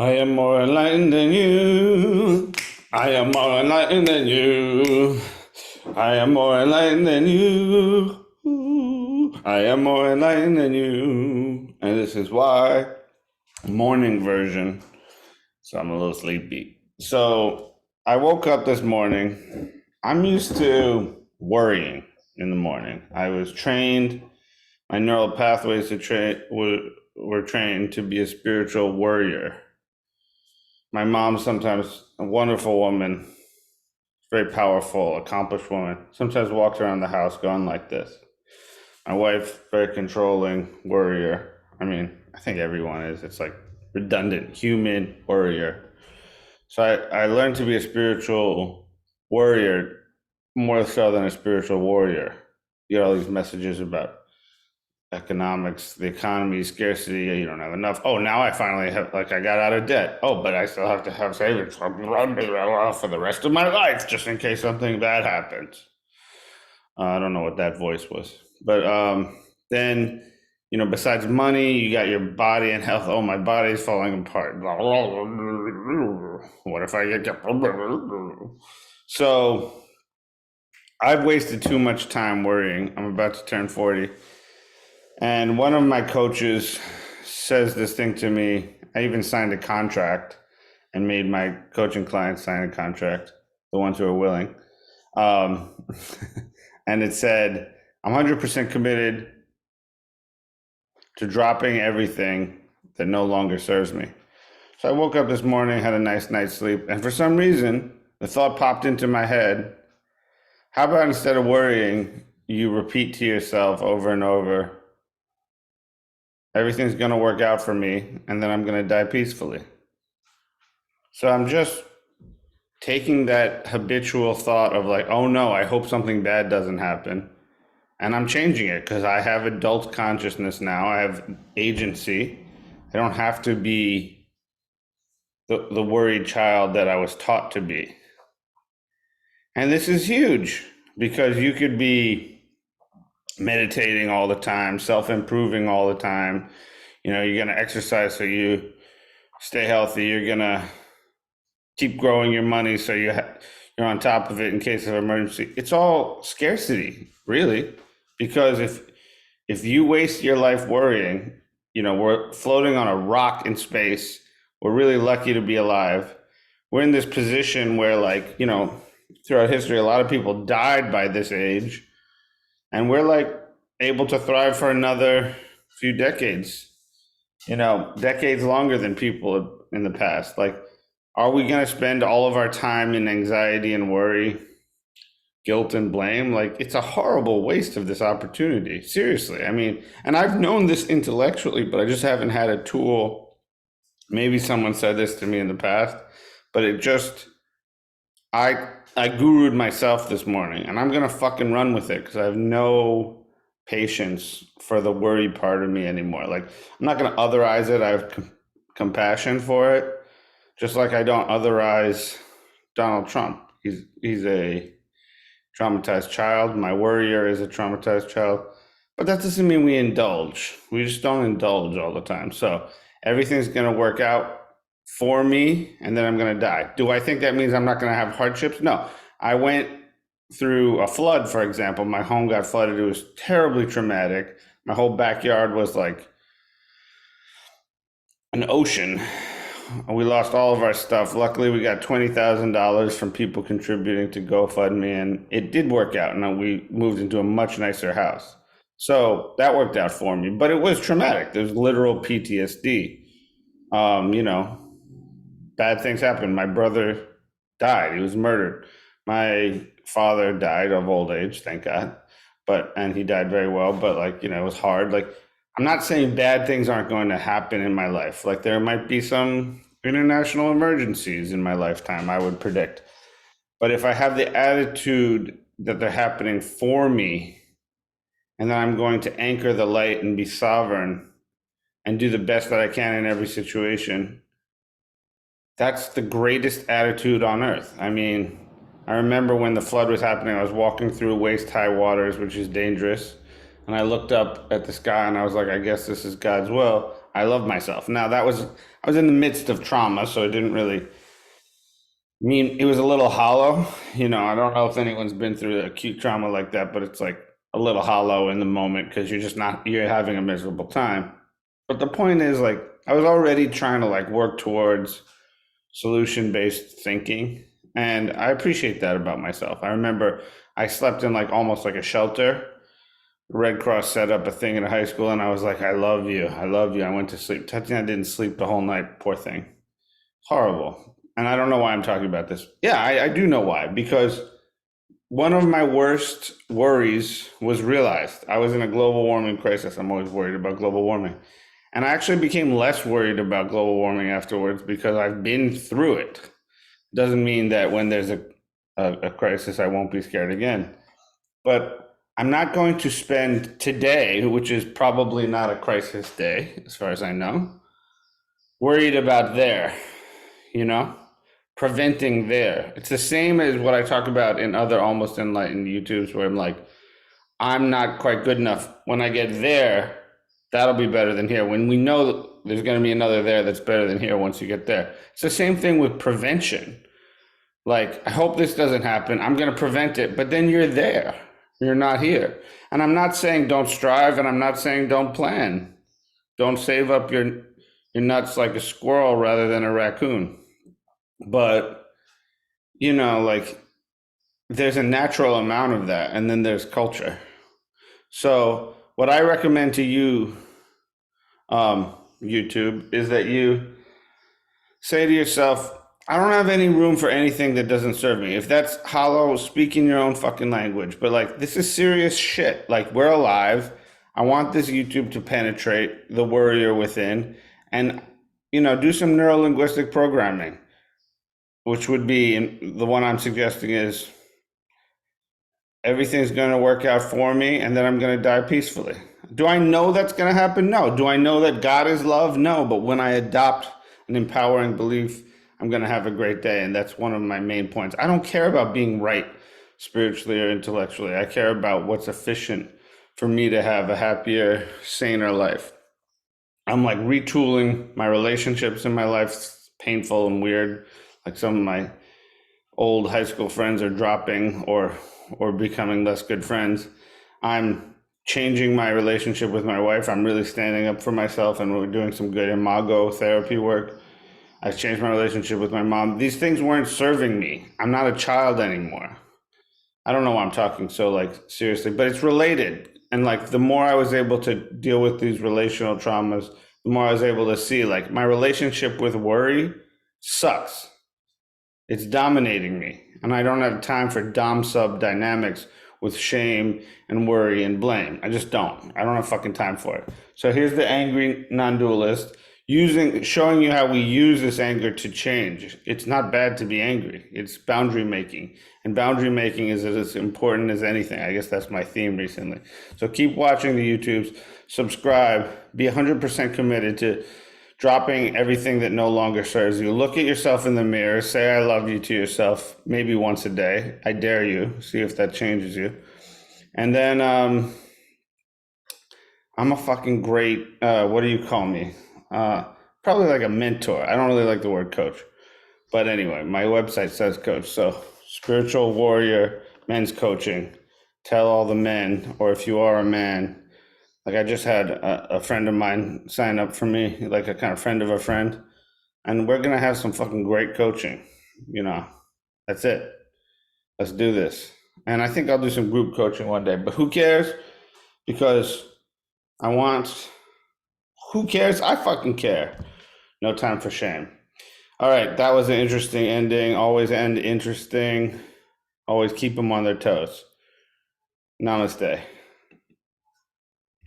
I am more enlightened than you. I am more enlightened than you. I am more enlightened than you. I am more enlightened than you. And this is why morning version. So I'm a little sleepy. So I woke up this morning. I'm used to worrying in the morning. I was trained, my neural pathways were trained to be a spiritual warrior. My mom, sometimes a wonderful woman, very powerful, accomplished woman, sometimes walks around the house going like this. My wife, very controlling, warrior. I mean, I think everyone is. It's like redundant, human, warrior. So I learned to be a spiritual warrior more so than a spiritual warrior. You get all these messages about economics, the economy, scarcity, you don't have enough. Oh, now I finally have, like, I got out of debt. Oh, but I still have to have savings for the rest of my life, just in case something bad happens. I don't know what that voice was. But then, besides money, you got your body and health. Oh, my body's falling apart. What if I get... So I've wasted too much time worrying. I'm about to turn 40. And one of my coaches says this thing to me. I even signed a contract and made my coaching clients sign a contract, the ones who are willing. And it said, I'm 100% committed to dropping everything that no longer serves me. So I woke up this morning, had a nice night's sleep, and for some reason, the thought popped into my head, how about instead of worrying, you repeat to yourself over and over, everything's going to work out for me, and then I'm going to die peacefully. So I'm just taking that habitual thought of like, oh no, I hope something bad doesn't happen. And I'm changing it because I have adult consciousness now. I have agency. I don't have to be the worried child that I was taught to be. And this is huge because you could be meditating all the time, self-improving all the time. You're going to exercise so you stay healthy. You're going to keep growing your money so you're on top of it in case of emergency. It's all scarcity, really, because if you waste your life worrying, we're floating on a rock in space. We're really lucky to be alive. We're in this position where, like, throughout history, a lot of people died by this age, and we're like able to thrive for another few decades, decades longer than people in the past. Like, are we going to spend all of our time in anxiety and worry, guilt and blame? Like, it's a horrible waste of this opportunity. Seriously. I mean, and I've known this intellectually, but I just haven't had a tool. Maybe someone said this to me in the past, but I guru'd myself this morning, and I'm going to fucking run with it because I have no patience for the worry part of me anymore. Like, I'm not going to otherize it. I have compassion for it. Just like I don't otherize Donald Trump. He's a traumatized child. My warrior is a traumatized child. But that doesn't mean we indulge. We just don't indulge all the time. So everything's going to work out for me, and then I'm going to die. Do I think that means I'm not going to have hardships? No. I went through a flood, for example. My home got flooded. It was terribly traumatic. My whole backyard was like an ocean. We lost all of our stuff. Luckily, we got $20,000 from people contributing to GoFundMe, and it did work out. And we moved into a much nicer house. So that worked out for me. But it was traumatic. There's literal PTSD. Bad things happened. My brother died. He was murdered. My father died of old age, thank God. And he died very well. But it was hard. Like, I'm not saying bad things aren't going to happen in my life. Like, there might be some international emergencies in my lifetime, I would predict. But if I have the attitude that they're happening for me, and then I'm going to anchor the light and be sovereign and do the best that I can in every situation, that's the greatest attitude on earth. I mean, I remember when the flood was happening, I was walking through waist-high waters, which is dangerous. And I looked up at the sky and I was like, I guess this is God's will. I love myself. Now I was in the midst of trauma, so it didn't really mean, it was a little hollow. I don't know if anyone's been through acute trauma like that, but it's like a little hollow in the moment because you're having a miserable time. But the point is, like, I was already trying to like work towards solution-based thinking, and I appreciate that about myself. I remember I slept in like almost like a shelter. Red Cross set up a thing in high school, and I was like, I love you. I love you. I went to sleep. Tatiana didn't sleep the whole night. Poor thing. Horrible. And I don't know why I'm talking about this. Yeah, I do know why. Because one of my worst worries was realized. I was in a global warming crisis. I'm always worried about global warming. And I actually became less worried about global warming afterwards because I've been through it. Doesn't mean that when there's a crisis, I won't be scared again. But I'm not going to spend today, which is probably not a crisis day, as far as I know, worried about there, you know, preventing there. It's the same as what I talk about in other almost enlightened YouTubes where I'm like, I'm not quite good enough. When I get there, that'll be better than here. When we know there's going to be another there that's better than here once you get there. It's the same thing with prevention. Like, I hope this doesn't happen. I'm going to prevent it, but then you're there. You're not here. And I'm not saying don't strive, and I'm not saying don't plan. Don't save up your nuts like a squirrel rather than a raccoon. But, like, there's a natural amount of that, and then there's culture. So what I recommend to you, YouTube, is that you say to yourself, I don't have any room for anything that doesn't serve me. If that's hollow, speak in your own fucking language. But like, this is serious shit. Like, we're alive. I want this YouTube to penetrate the warrior within and, do some neuro-linguistic programming, which would be, the one I'm suggesting is, everything's going to work out for me and then I'm going to die peacefully. Do I know that's going to happen? No. Do I know that God is love? No. But when I adopt an empowering belief, I'm going to have a great day. And that's one of my main points. I don't care about being right spiritually or intellectually. I care about what's efficient for me to have a happier, saner life. I'm like retooling my relationships in my life. It's painful and weird. Like, some of my old high school friends are dropping or becoming less good friends. I'm changing my relationship with my wife. I'm really standing up for myself, and we're doing some good imago therapy work. I've changed my relationship with my mom. These things weren't serving me. I'm not a child anymore. I don't know why I'm talking so like seriously, but it's related. And like, the more I was able to deal with these relational traumas, the more I was able to see like my relationship with worry sucks. It's dominating me. And I don't have time for dom sub dynamics with shame and worry and blame. I just don't. I don't have fucking time for it. So here's the angry non-dualist showing you how we use this anger to change. It's not bad to be angry. It's boundary making. And boundary making is as important as anything. I guess that's my theme recently. So keep watching the YouTubes, subscribe, be 100% committed to dropping everything that no longer serves you. Look at yourself in the mirror, say I love you to yourself, maybe once a day. I dare you. See if that changes you. And then I'm a fucking great, what do you call me? Probably like a mentor. I don't really like the word coach. But anyway, my website says coach. So spiritual warrior, men's coaching. Tell all the men, or if you are a man, like, I just had a friend of mine sign up for me, like a kind of friend of a friend, and we're going to have some fucking great coaching. That's it. Let's do this. And I think I'll do some group coaching one day, but who cares? Because who cares? I fucking care. No time for shame. All right. That was an interesting ending. Always end interesting. Always keep them on their toes. Namaste.